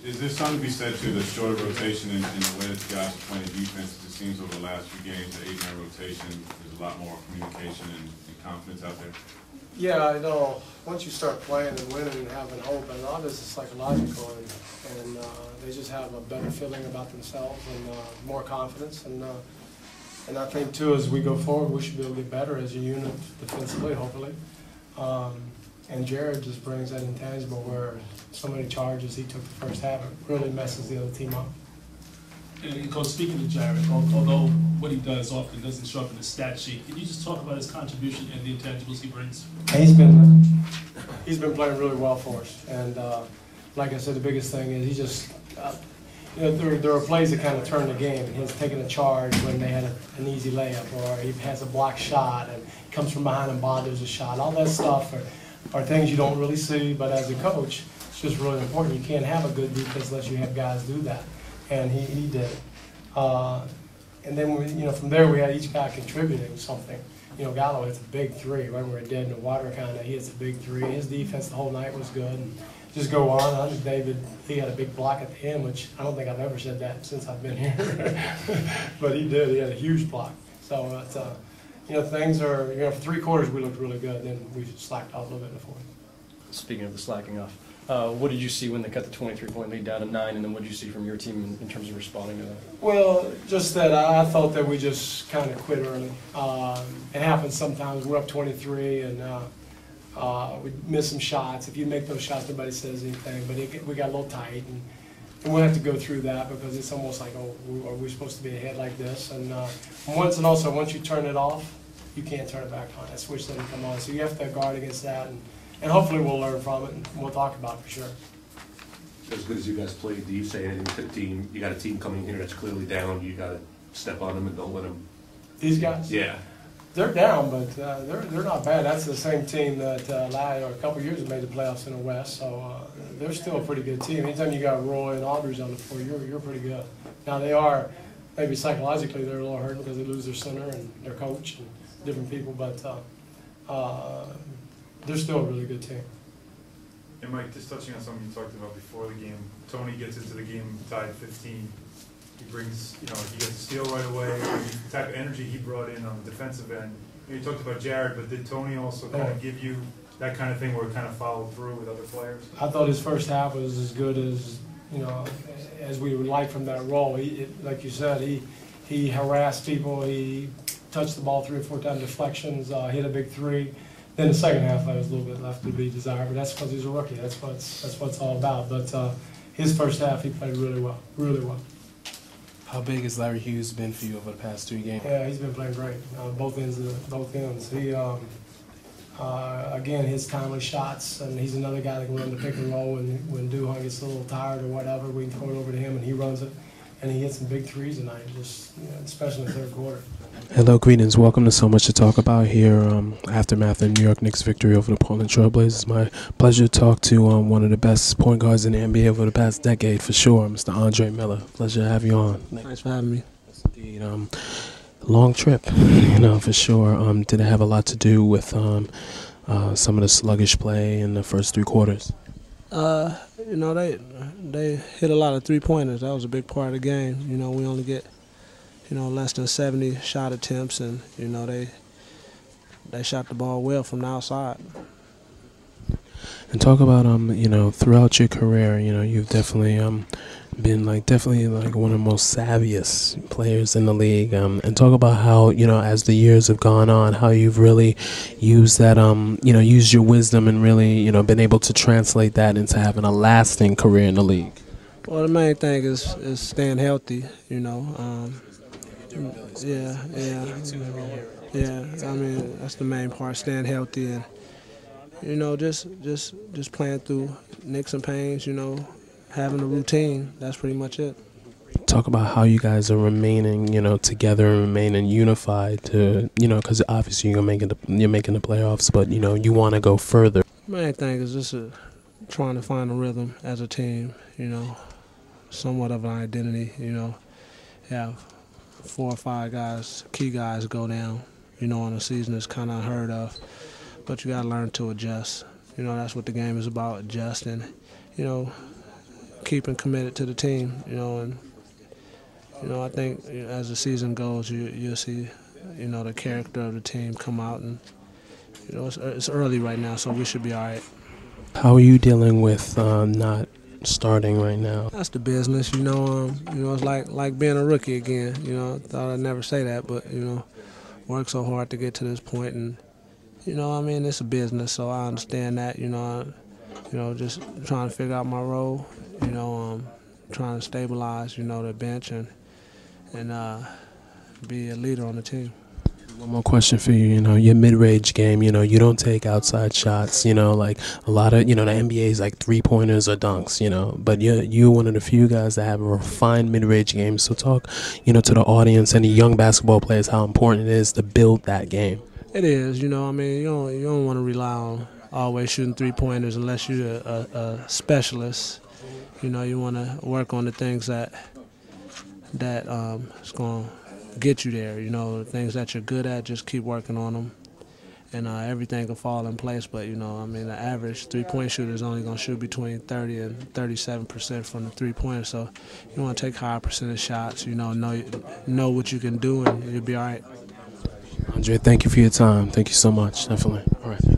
is there something to be said to the shorter rotation and the way that you guys are playing defense? It seems over the last few games, the 8-man rotation, there's a lot more communication and confidence out there. Yeah, I know. Once you start playing and winning and having hope, and a lot of this is psychological, and they just have a better feeling about themselves and more confidence. And I think, too, as we go forward, we should be able to get better as a unit defensively, hopefully. And Jared just brings that intangible where so many charges he took the first half, it really messes the other team up. And Coach, speaking of Jared, although what he does often doesn't show up in the stat sheet, can you just talk about his contribution and the intangibles he brings? He's been playing really well for us, and like I said, the biggest thing is he just there are plays that kind of turn the game. And he's taking a charge when they had an easy layup, or he has a block shot and comes from behind and bothers a shot. All that stuff are things you don't really see, but as a coach, it's just really important. You can't have a good defense unless you have guys do that. And he did. And then from there we had each guy contributing something. Gallo hits a big three when we were dead in the water kind of. He hits a big three. His defense the whole night was good. And just go on. I think David, he had a big block at the end, which I don't think I've ever said that since I've been here. But he did. He had a huge block. So it's things are for 3 quarters we looked really good. Then we slacked off a little bit in the fourth. Speaking of the slacking off. What did you see when they cut the 23-point lead down to 9, and then what did you see from your team in terms of responding to that? Well, just that I thought that we just kind of quit early. It happens sometimes. We're up 23, and we miss some shots. If you make those shots, nobody says anything. But we got a little tight, and we'll have to go through that because it's almost like, are we supposed to be ahead like this? And once you turn it off, you can't turn it back on. That switch doesn't come on. So you have to guard against that. And hopefully we'll learn from it, and we'll talk about it for sure. As good as you guys played, do you say anything to the team? You got a team coming here that's clearly down. You got to step on them and don't let them. These guys? Yeah. They're down, but they're not bad. That's the same team that a couple years made the playoffs in the West, so they're still a pretty good team. Anytime you got Roy and Audrey's on the floor, you're pretty good. Now they are, maybe psychologically they're a little hurt because they lose their center and their coach and different people, but they're still a really good team. And Mike, just touching on something you talked about before the game, Tony gets into the game tied 15. He brings, he gets a steal right away. The type of energy he brought in on the defensive end. You talked about Jared, but did Tony also kind of give you that kind of thing where it kind of followed through with other players? I thought his first half was as good as as we would like from that role. Like you said, he harassed people. He touched the ball 3 or 4 times, deflections, hit a big 3. Then the second half, there was a little bit left to be desired, but that's because he's a rookie. That's what it's all about. But his first half, he played really well, really well. How big has Larry Hughes been for you over the past 3 games? Yeah, he's been playing great. Both ends. He again, his timely shots, and he's another guy that can run the pick and roll. And when Duhon gets a little tired or whatever, we can throw it over to him, and he runs it. And he hit some big threes tonight, especially in the third quarter. Hello, greetings. Welcome to So Much to Talk About here. Aftermath of New York Knicks' victory over the Portland Trailblazers. My pleasure to talk to one of the best point guards in the NBA over the past decade, for sure, Mr. Andre Miller. Pleasure to have you on. Thanks for having me. Yes, indeed. Long trip, for sure. Did it have a lot to do with some of the sluggish play in the first 3 quarters? They hit a lot of 3-pointers. That was a big part of the game. We only get less than 70 shot attempts, and they shot the ball well from the outside. And talk about throughout your career, you've definitely been definitely one of the most savviest players in the league. And talk about how as the years have gone on, how you've really used that used your wisdom and really been able to translate that into having a lasting career in the league. Well, the main thing is staying healthy. Yeah. I mean, that's the main part, staying healthy and just playing through nicks and pains. Having a routine. That's pretty much it. Talk about how you guys are remaining, together and remaining unified. Because obviously you're making the playoffs, but you want to go further. Main thing is just trying to find a rhythm as a team. Somewhat of an identity. Have 4 or 5 guys, key guys, go down. On a season is kind of unheard of, but you got to learn to adjust. That's what the game is about, adjusting. keeping committed to the team, you know, and you know, I think as the season goes, you'll see, you know, the character of the team come out, and you know, it's early right now, so we should be all right. How are you dealing with not starting right now? That's the business, you know. It's like being a rookie again. You know, I thought I'd never say that, but you know, worked so hard to get to this point, and you know, I mean, it's a business, so I understand that. You know, just trying to figure out my role. You know, trying to stabilize, you know, the bench and be a leader on the team. One more question for you. You know, your mid-range game, you know, you don't take outside shots, you know, like a lot of, you know, the NBA is like three-pointers or dunks, you know, but you're one of the few guys that have a refined mid-range game. So talk, you know, to the audience and the young basketball players how important it is to build that game. It is, you know, I mean, you don't want to rely on always shooting three-pointers unless you're a specialist. You know, you want to work on the things that is going to get you there. You know, the things that you're good at, just keep working on them, and everything will fall in place. But you know, I mean, the average three-point shooter is only going to shoot between 30 and 37% from the three-pointer. So you want to take higher percentage shots. You know what you can do, and you'll be all right. Andre, thank you for your time. Thank you so much. Definitely. All right.